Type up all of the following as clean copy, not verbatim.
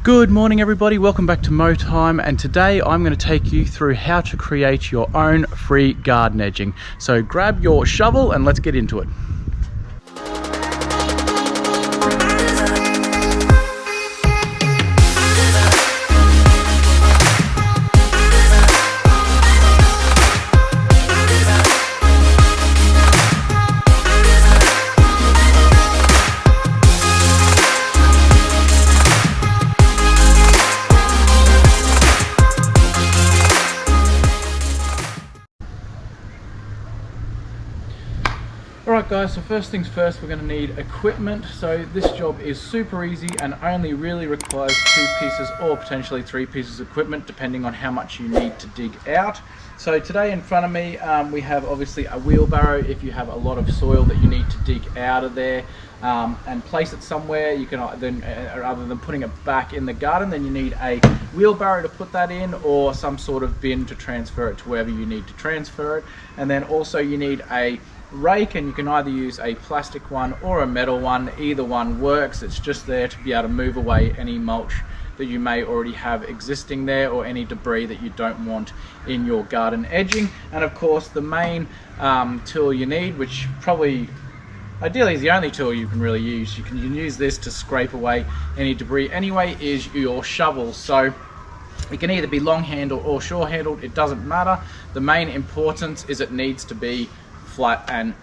Good morning everybody, welcome back to Mow Time, and today I'm going to take you through how to create your own free garden edging. So grab your shovel and let's get into it. Alright guys, so first things first, we're going to need equipment. So this job is super easy and only really requires 2 pieces or potentially 3 pieces of equipment depending on how much you need to dig out. So today in front of me we have obviously a wheelbarrow. If you have a lot of soil that you need to dig out of there and place it somewhere, you can then rather than putting it back in the garden, then you need a wheelbarrow to put that in, or some sort of bin to transfer it to wherever you need to transfer it. And then also you need a rake, and you can either use a plastic one or a metal one. Either one works. It's just there to be able to move away any mulch that you may already have existing there, or any debris that you don't want in your garden edging. And of course the main tool you need, which probably ideally is the only tool you can really use, you can use this to scrape away any debris anyway, is your shovel. So it can either be long handled or short handled, it doesn't matter. The main importance is it needs to be flat and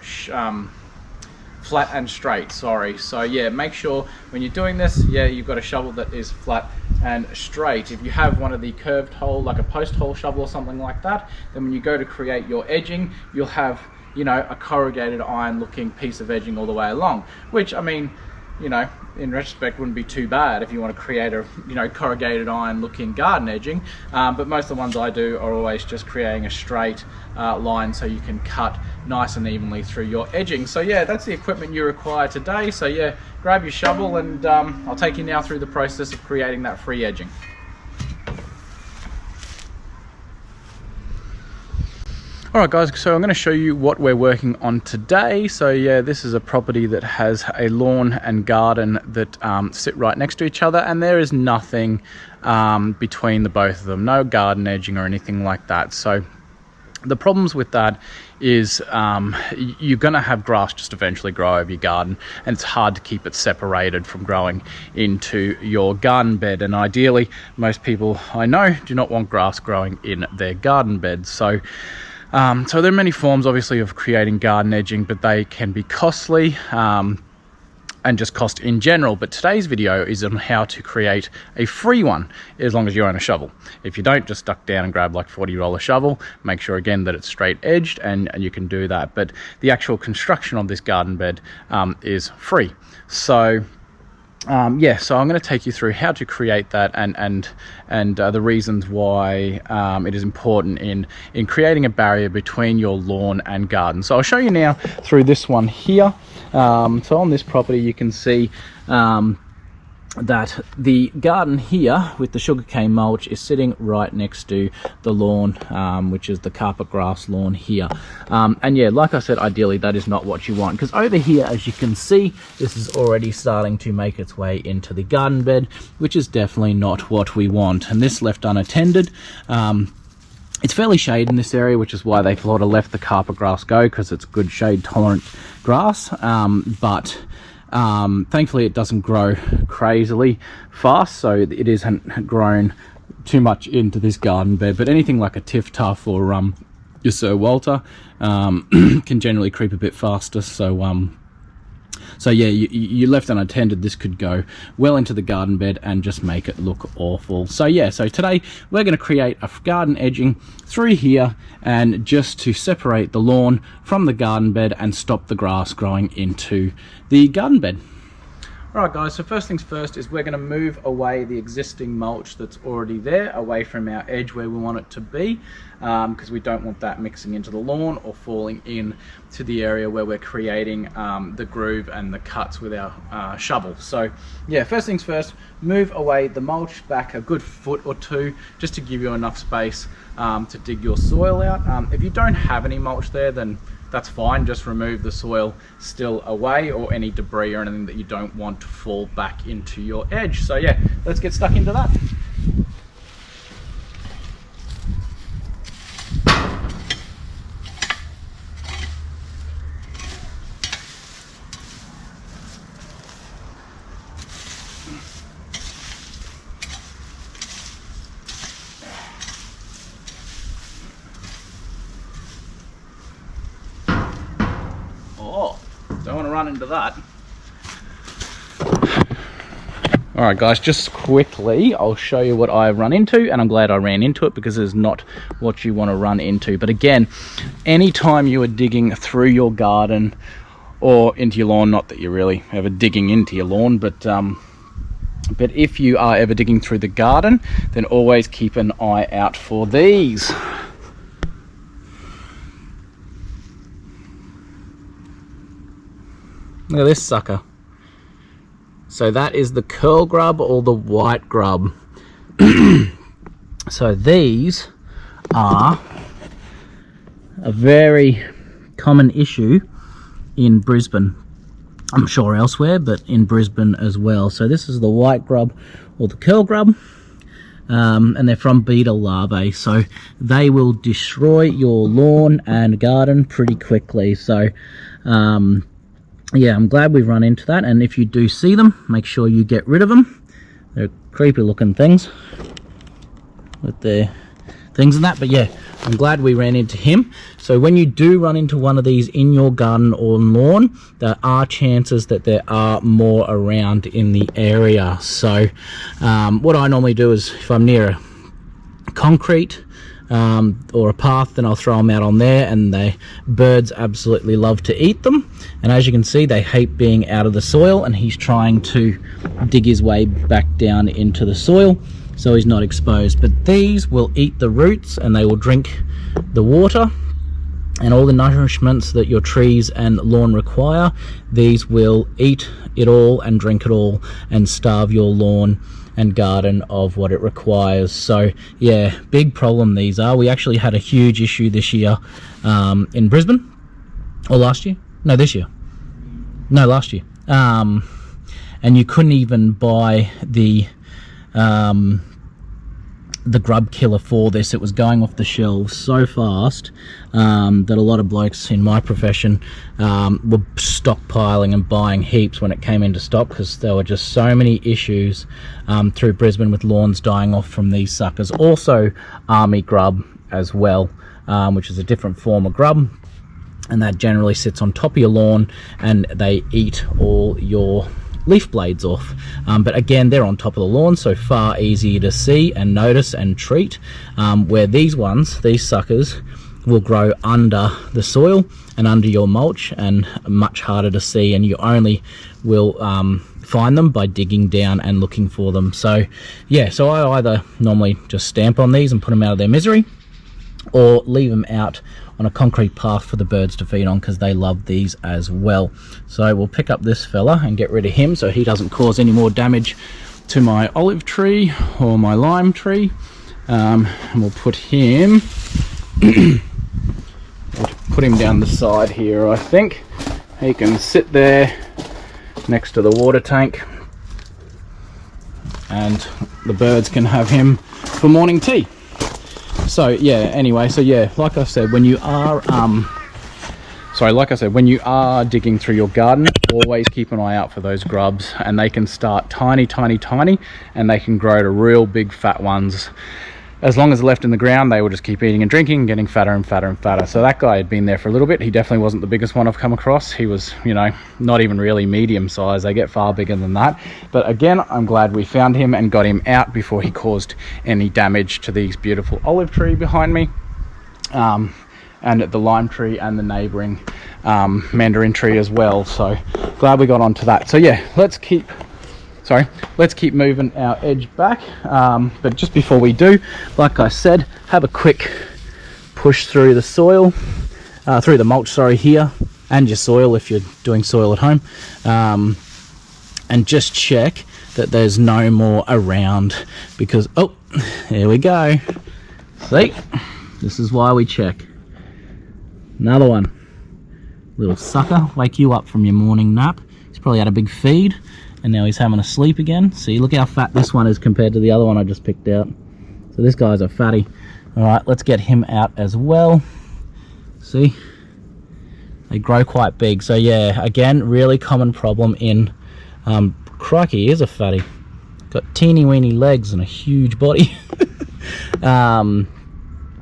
straight, sorry. So yeah, make sure when you're doing this, yeah, you've got a shovel that is flat and straight. If you have one of the curved hole, like a post hole shovel or something like that, then when you go to create your edging, you'll have, you know, a corrugated iron looking piece of edging all the way along, which, I mean, you know, in retrospect wouldn't be too bad if you want to create a, you know, corrugated iron looking garden edging, but most of the ones I do are always just creating a straight line so you can cut nice and evenly through your edging. So yeah, that's the equipment you require today. So yeah, grab your shovel and I'll take you now through the process of creating that free edging. Alright guys, so I'm going to show you what we're working on today. So yeah, this is a property that has a lawn and garden that sit right next to each other, and there is nothing between the both of them, no garden edging or anything like that. So the problems with that is you're going to have grass just eventually grow over your garden, and it's hard to keep it separated from growing into your garden bed. And ideally, most people I know do not want grass growing in their garden beds. So there are many forms obviously of creating garden edging, but they can be costly and just cost in general. But today's video is on how to create a free one, as long as you own a shovel. If you don't, just duck down and grab like $40 shovel. Make sure again that it's straight edged, and you can do that. But the actual construction of this garden bed is free. So yeah, so I'm going to take you through how to create that and the reasons why it is important in creating a barrier between your lawn and garden. So I'll show you now through this one here. So on this property you can see that the garden here with the sugarcane mulch is sitting right next to the lawn, which is the carpet grass lawn here. And yeah, like I said, ideally that is not what you want, because over here, as you can see, this is already starting to make its way into the garden bed, which is definitely not what we want. And this left unattended, it's fairly shade in this area, which is why they sort of let the carpet grass go, because it's good shade tolerant grass. But thankfully it doesn't grow crazily fast, so it isn't grown too much into this garden bed. But anything like a Tiff Tuff or your Sir Walter can generally creep a bit faster. So yeah, you left unattended, this could go well into the garden bed and just make it look awful. So yeah, so today we're going to create a garden edging through here, and just to separate the lawn from the garden bed and stop the grass growing into the garden bed. Alright guys, so first things first is we're going to move away the existing mulch that's already there, away from our edge where we want it to be, because we don't want that mixing into the lawn or falling in to the area where we're creating the groove and the cuts with our shovel. So yeah, first things first, move away the mulch back a good foot or two, just to give you enough space to dig your soil out. If you don't have any mulch there, then that's fine. Just remove the soil still away, or any debris or anything that you don't want to fall back into your edge. So yeah, let's get stuck into that. Oh, don't want to run into that. All right, guys, just quickly, I'll show you what I've run into, and I'm glad I ran into it because it's not what you want to run into. But again, anytime you are digging through your garden or into your lawn, not that you're really ever digging into your lawn, but if you are ever digging through the garden, then always keep an eye out for these. Look at this sucker. So that is the curl grub or the white grub. So these are a very common issue in Brisbane. I'm sure elsewhere, but in Brisbane as well. So this is the white grub or the curl grub. And they're from beetle larvae, so they will destroy your lawn and garden pretty quickly. So yeah, I'm glad we've run into that, and if you do see them, make sure you get rid of them. They're creepy looking things with their things and that, but yeah, I'm glad we ran into him. So when you do run into one of these in your garden or lawn, there are chances that there are more around in the area. So what I normally do is, if I'm near a concrete or a path, then I'll throw them out on there, and the birds absolutely love to eat them. And as you can see, they hate being out of the soil, and he's trying to dig his way back down into the soil so he's not exposed. But these will eat the roots, and they will drink the water and all the nourishments that your trees and lawn require. These will eat it all and drink it all and starve your lawn and garden of what it requires. So yeah, big problem these are. We actually had a huge issue this year in Brisbane, or last year, no, this year, no, last year, and you couldn't even buy the Grub Killer for this. It was going off the shelves so fast that a lot of blokes in my profession were stockpiling and buying heaps when it came into stock, because there were just so many issues through Brisbane with lawns dying off from these suckers. Also army grub as well, which is a different form of grub, and that generally sits on top of your lawn and they eat all your leaf blades off. But again, they're on top of the lawn, so far easier to see and notice and treat, where these suckers will grow under the soil and under your mulch, and much harder to see, and you only will find them by digging down and looking for them. So yeah, so I either normally just stamp on these and put them out of their misery, or leave them out on a concrete path for the birds to feed on, because they love these as well. So we'll pick up this fella and get rid of him so he doesn't cause any more damage to my olive tree or my lime tree. And we'll put him we'll put him down the side here. I think he can sit there next to the water tank, and the birds can have him for morning tea. So yeah, anyway, so yeah, like I said, when you are when you are digging through your garden, always keep an eye out for those grubs, and they can start tiny, and they can grow to real big fat ones. As long as they're left in the ground, they will just keep eating and drinking, getting fatter and fatter and fatter. So that guy had been there for a little bit. He definitely wasn't the biggest one I've come across. He was, you know, not even really medium size. They get far bigger than that. But again, I'm glad we found him and got him out before he caused any damage to these beautiful olive tree behind me, and the lime tree and the neighboring mandarin tree as well. So glad we got onto that. So yeah, let's keep moving our edge back, but just before we do, like I said, have a quick push through the soil, through the mulch, here, and your soil if you're doing soil at home, and just check that there's no more around, because, oh, there we go. See, this is why we check. Another one. Little sucker, wake you up from your morning nap. He's probably had a big feed and now he's having a sleep again. See, look how fat this one is compared to the other one I just picked out. So this guy's a fatty. All right, let's get him out as well. See, they grow quite big. So yeah, again, really common problem in crikey, he is a fatty. Got teeny weeny legs and a huge body.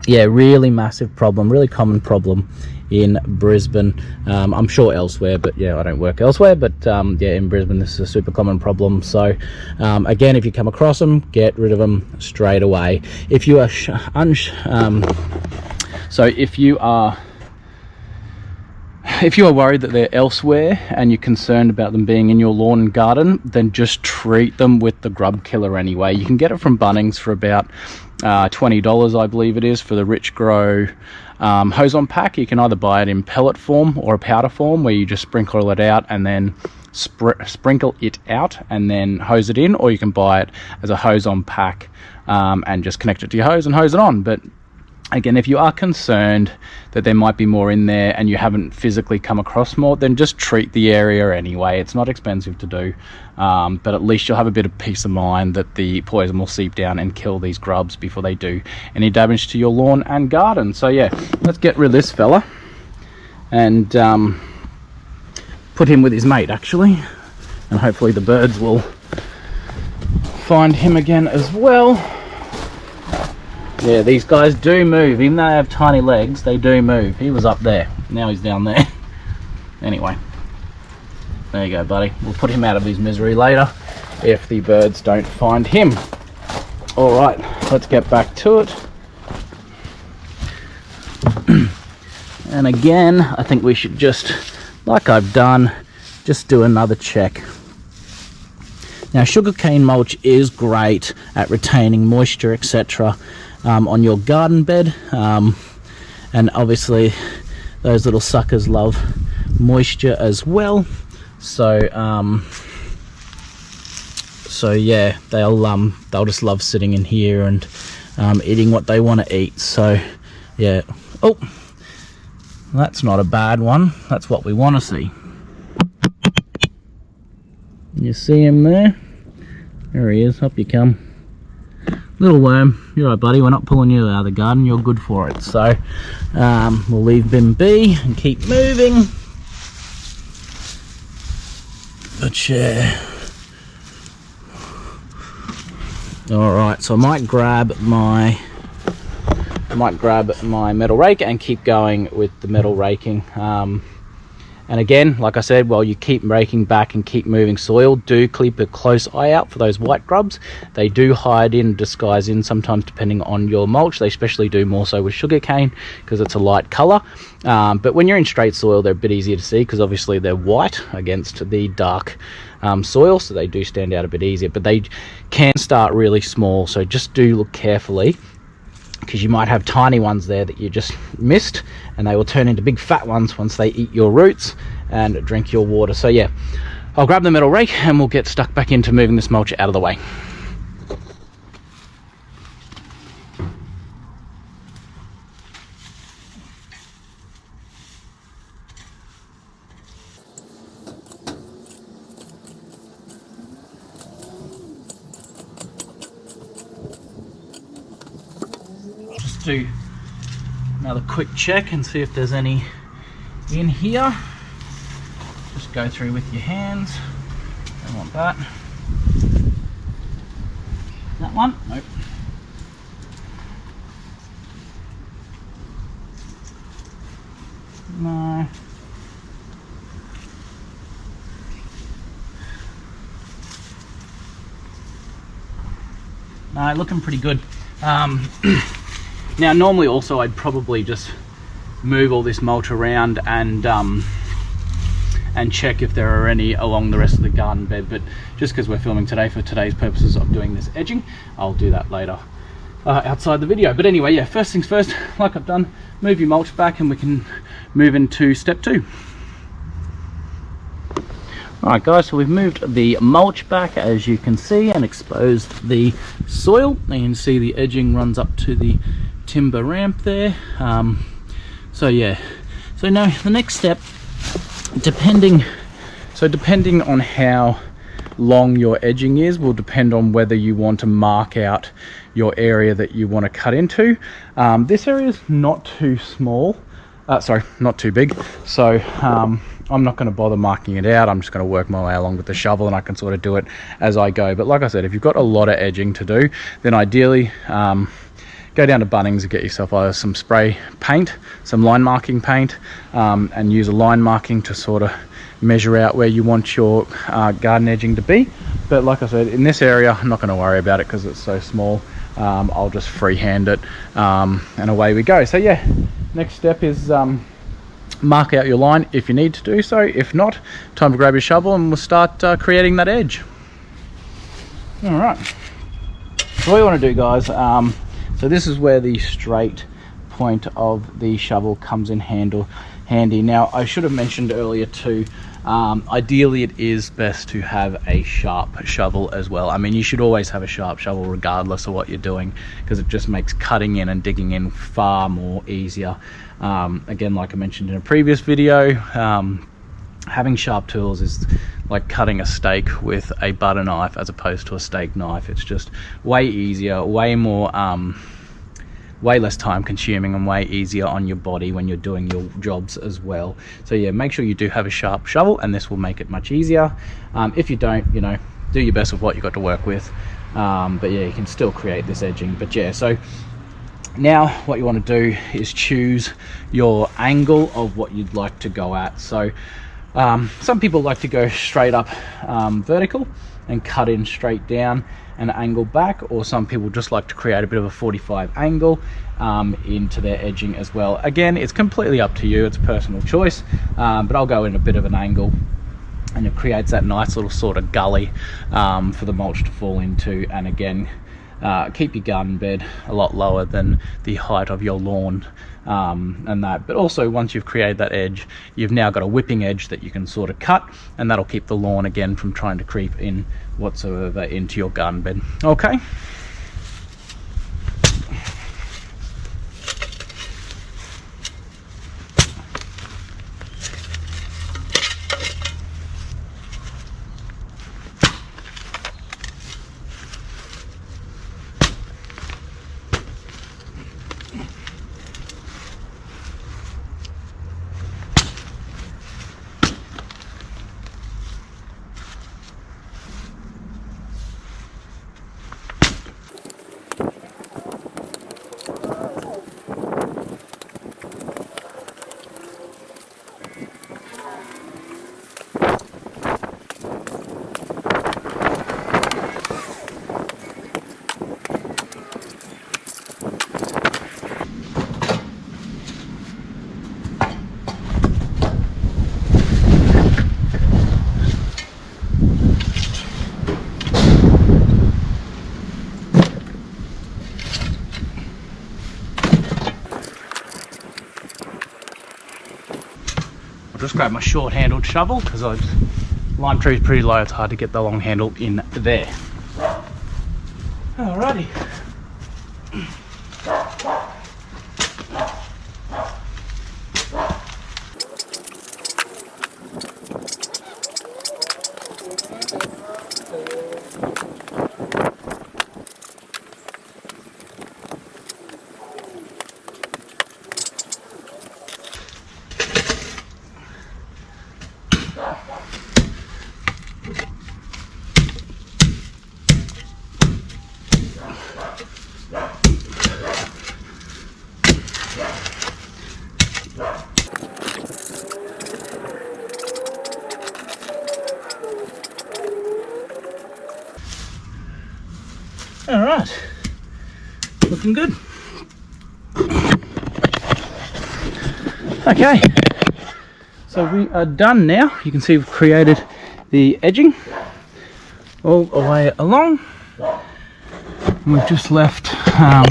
Yeah, really massive problem, really common problem in Brisbane. I'm sure elsewhere, but yeah, I don't work elsewhere, but yeah, in Brisbane this is a super common problem. So again, if you come across them, get rid of them straight away. If you are if you are worried that they're elsewhere and you're concerned about them being in your lawn and garden, then just treat them with the Grub Killer anyway. You can get it from Bunnings for about $20, I believe it is, for the Rich Grow hose-on pack. You can either buy it in pellet form or a powder form, where you just sprinkle it out and then sprinkle it out and then hose it in, or you can buy it as a hose-on pack and just connect it to your hose and hose it on. But again, if you are concerned that there might be more in there and you haven't physically come across more, then just treat the area anyway. It's not expensive to do, but at least you'll have a bit of peace of mind that the poison will seep down and kill these grubs before they do any damage to your lawn and garden. So yeah, let's get rid of this fella and put him with his mate actually, and hopefully the birds will find him again as well. Yeah, these guys do move. Even though they have tiny legs, they do move. He was up there. Now he's down there. Anyway, there you go, buddy. We'll put him out of his misery later if the birds don't find him. All right, let's get back to it. And again, I think we should just, like I've done, just do another check. Now, sugarcane mulch is great at retaining moisture, etc. On your garden bed, and obviously those little suckers love moisture as well. So yeah, they'll just love sitting in here and eating what they want to eat. So yeah, oh, that's not a bad one. That's what we want to see. You see him there? There he is. Up you come. Little worm, you're right, buddy. We're not pulling you out of the garden. You're good for it. So we'll leave him be and keep moving. But yeah. All right. So I might grab my metal rake and keep going with the metal raking. And again, like I said, while you keep raking back and keep moving soil, do keep a close eye out for those white grubs. They do hide in, disguise in sometimes depending on your mulch. They especially do more so with sugarcane because it's a light colour. But when you're in straight soil, they're a bit easier to see because obviously they're white against the dark soil, so they do stand out a bit easier. But they can start really small, so just do look carefully, because you might have tiny ones there that you just missed, and they will turn into big fat ones once they eat your roots and drink your water. So yeah, I'll grab the metal rake and we'll get stuck back into moving this mulch out of the way. Do another quick check and see if there's any in here. Just go through with your hands. Don't want that. That one? Nope. No. No, looking pretty good. Now normally also I'd probably just move all this mulch around and check if there are any along the rest of the garden bed, but just because we're filming today for today's purposes of doing this edging, I'll do that later outside the video. But anyway, yeah, first things first, like I've done, move your mulch back and we can move into step 2. Alright guys, so we've moved the mulch back, as you can see, and exposed the soil. And you can see the edging runs up to the timber ramp there. So yeah, so now the next step depending on how long your edging is will depend on whether you want to mark out your area that you want to cut into. This area is not too small, sorry, not too big, so I'm not going to bother marking it out. I'm just going to work my way along with the shovel, and I can sort of do it as I go. But like I said, if you've got a lot of edging to do, then ideally go down to Bunnings and get yourself either some spray paint, some line marking paint, and use a line marking to sort of measure out where you want your garden edging to be. But like I said, in this area I'm not going to worry about it because it's so small. I'll just freehand it, and away we go. So yeah, next step is mark out your line if you need to do so. If not, time to grab your shovel and we'll start creating that edge. All right, so what you want to do, guys, so this is where the straight point of the shovel comes in handy. Now I should have mentioned earlier too, ideally it is best to have a sharp shovel as well. I mean, you should always have a sharp shovel regardless of what you're doing, because it just makes cutting in and digging in far more easier. Again, like I mentioned in a previous video, having sharp tools is like cutting a steak with a butter knife as opposed to a steak knife. It's just way easier, way more way less time consuming, and way easier on your body when you're doing your jobs as well. So yeah, make sure you do have a sharp shovel, and this will make it much easier. If you don't, you know, do your best with what you got to work with. But yeah, you can still create this edging. But yeah, so now what you want to do is choose your angle of what you'd like to go at. So some people like to go straight up vertical and cut in straight down and angle back, or some people just like to create a bit of a 45 angle into their edging as well. Again, it's completely up to you, it's a personal choice, but I'll go in a bit of an angle, and it creates that nice little sort of gully for the mulch to fall into. And again, keep your garden bed a lot lower than the height of your lawn, and that. But also, once you've created that edge, you've now got a whipping edge that you can sort of cut, and that'll keep the lawn again from trying to creep in whatsoever into your garden bed. Okay. Just grab my short-handled shovel because lime tree's pretty low. It's hard to get the long handle in there. Alrighty. All right, looking good. Okay, so we are done now. You can see we've created the edging all the way along. And we've just left, I've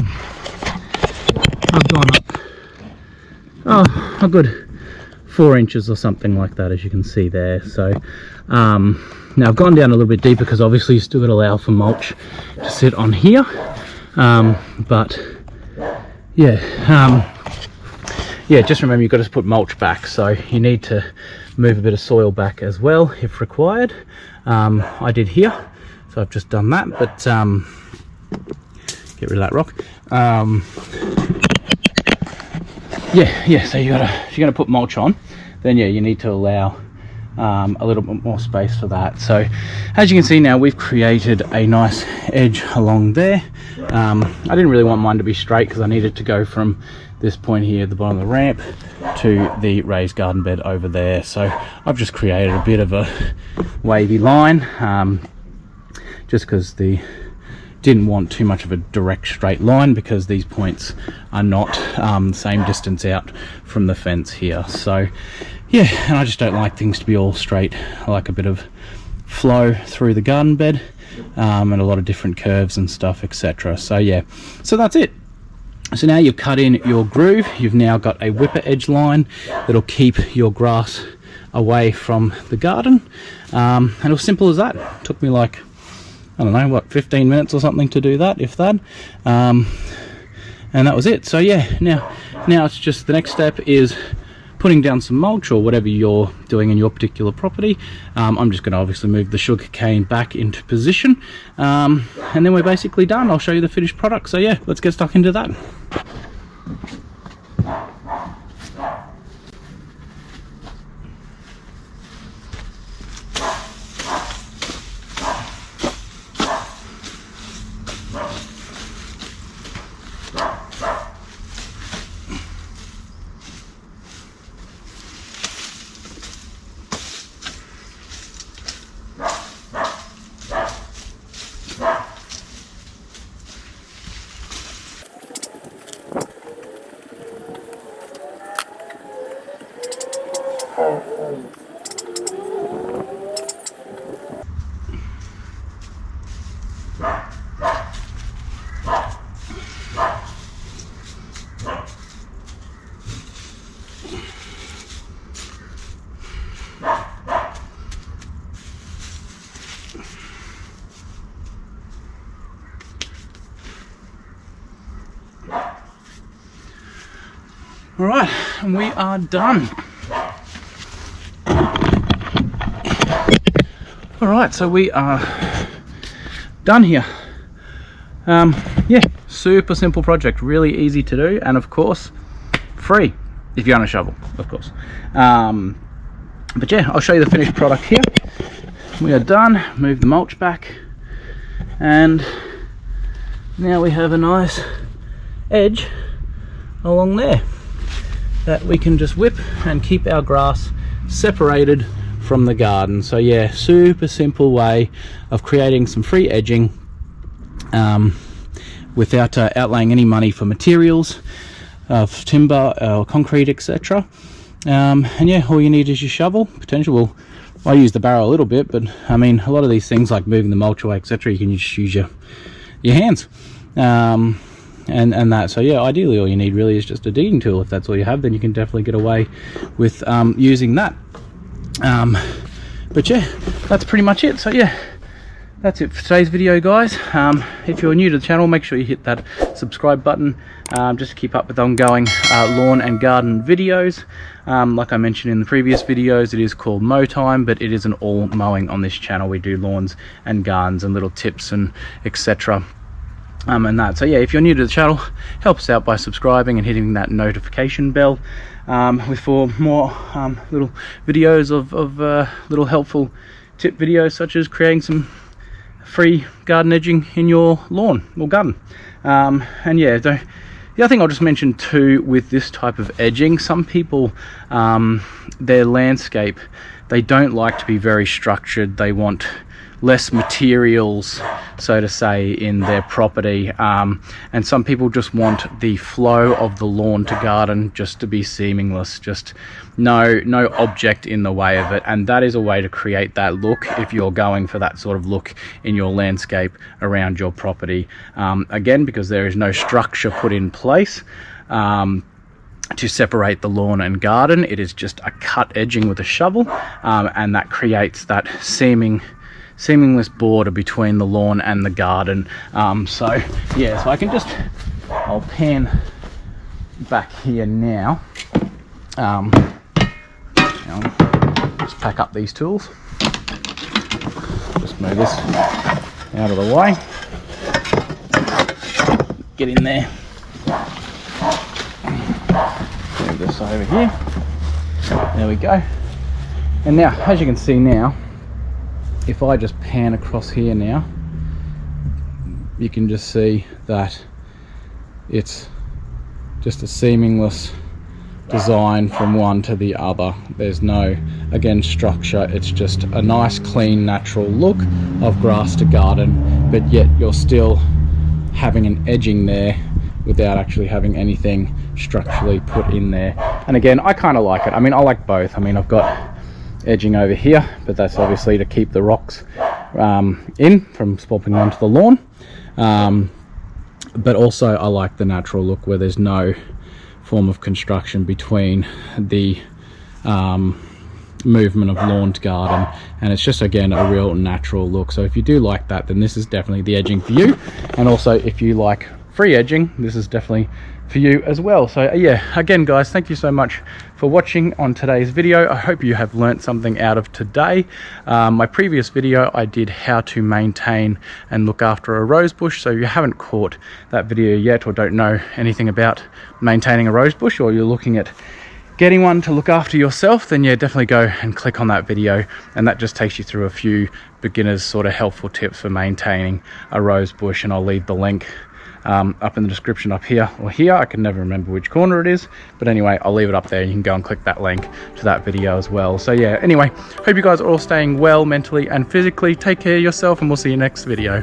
gone up, a good 4 inches or something like that, as you can see there. So now I've gone down a little bit deeper because obviously you still got to allow for mulch to sit on here, but yeah, just remember you've got to put mulch back, so you need to move a bit of soil back as well if required. I did here, so I've just done that, but get rid of that rock. Yeah, so if you're gonna put mulch on, then yeah, you need to allow a little bit more space for that. So as you can see now, we've created a nice edge along there. I didn't really want mine to be straight because I needed to go from this point here at the bottom of the ramp to the raised garden bed over there. So I've just created a bit of a wavy line, just because didn't want too much of a direct straight line, because these points are not the same distance out from the fence here. So yeah, and I just don't like things to be all straight. I like a bit of flow through the garden bed, and a lot of different curves and stuff, etc. So yeah, so that's it. So now you've cut in your groove, you've now got a whipper edge line that'll keep your grass away from the garden, and it was simple as that. It took me like, I don't know, what, 15 minutes or something to do that, if that. And that was it. So yeah, now it's just, the next step is putting down some mulch or whatever you're doing in your particular property. I'm just going to obviously move the sugar cane back into position, and then we're basically done. I'll show you the finished product. So yeah, let's get stuck into that. All right, and we are done. All right, so we are done here. Yeah, super simple project, really easy to do, and of course, free if you own a shovel, of course. But yeah, I'll show you the finished product here. We are done. Move the mulch back, and now we have a nice edge along there that we can just whip and keep our grass separated from the garden. So yeah, super simple way of creating some free edging without outlaying any money for materials, timber or concrete, etc. And yeah, all you need is your shovel. Well, I use the barrow a little bit, but I mean, a lot of these things like moving the mulch away, etc., you can just use your hands. And that, so yeah, ideally all you need really is just a digging tool. If that's all you have, then you can definitely get away with using that. But yeah, that's pretty much it. So yeah, that's it for today's video, guys. If you're new to the channel, make sure you hit that subscribe button, just to keep up with ongoing lawn and garden videos. Like I mentioned in the previous videos, it is called Mow Time, but it isn't all mowing on this channel. We do lawns and gardens and little tips and etc. And that. So yeah, if you're new to the channel, help us out by subscribing and hitting that notification bell, for more little videos of little helpful tip videos, such as creating some free garden edging in your lawn or garden. And yeah, the other thing I'll just mention too with this type of edging, some people, their landscape, they don't like to be very structured. They want less materials, so to say, in their property, and some people just want the flow of the lawn to garden just to be seamless, just no object in the way of it. And that is a way to create that look if you're going for that sort of look in your landscape around your property, again, because there is no structure put in place to separate the lawn and garden. It is just a cut edging with a shovel, and that creates that seamless border between the lawn and the garden. So yeah, so I can I'll pan back here now. just pack up these tools. Just move this out of the way. Get in there. Move this over here. There we go. And now, as you can see now, if I just pan across here now, you can just see that it's just a seamless design from one to the other. There's no, again, structure. It's just a nice, clean, natural look of grass to garden, but yet you're still having an edging there without actually having anything structurally put in there. And again, I kind of like it. I mean, I like both. I mean, I've got edging over here, but that's obviously to keep the rocks in from swapping onto the lawn. But also I like the natural look where there's no form of construction between the movement of lawn to garden, and it's just, again, a real natural look. So if you do like that, then this is definitely the edging for you. And also if you like free edging, this is definitely for you as well. So yeah, again guys, thank you so much for watching on today's video. I hope you have learnt something out of today. My previous video I did how to maintain and look after a rose bush, so if you haven't caught that video yet or don't know anything about maintaining a rose bush, or you're looking at getting one to look after yourself, then yeah, definitely go and click on that video, and that just takes you through a few beginners sort of helpful tips for maintaining a rose bush, and I'll leave the link up in the description up here or here. I can never remember which corner it is, but anyway, I'll leave it up there. You can go and click that link to that video as well. So yeah, anyway, hope you guys are all staying well mentally and physically. Take care of yourself, and we'll see you next video.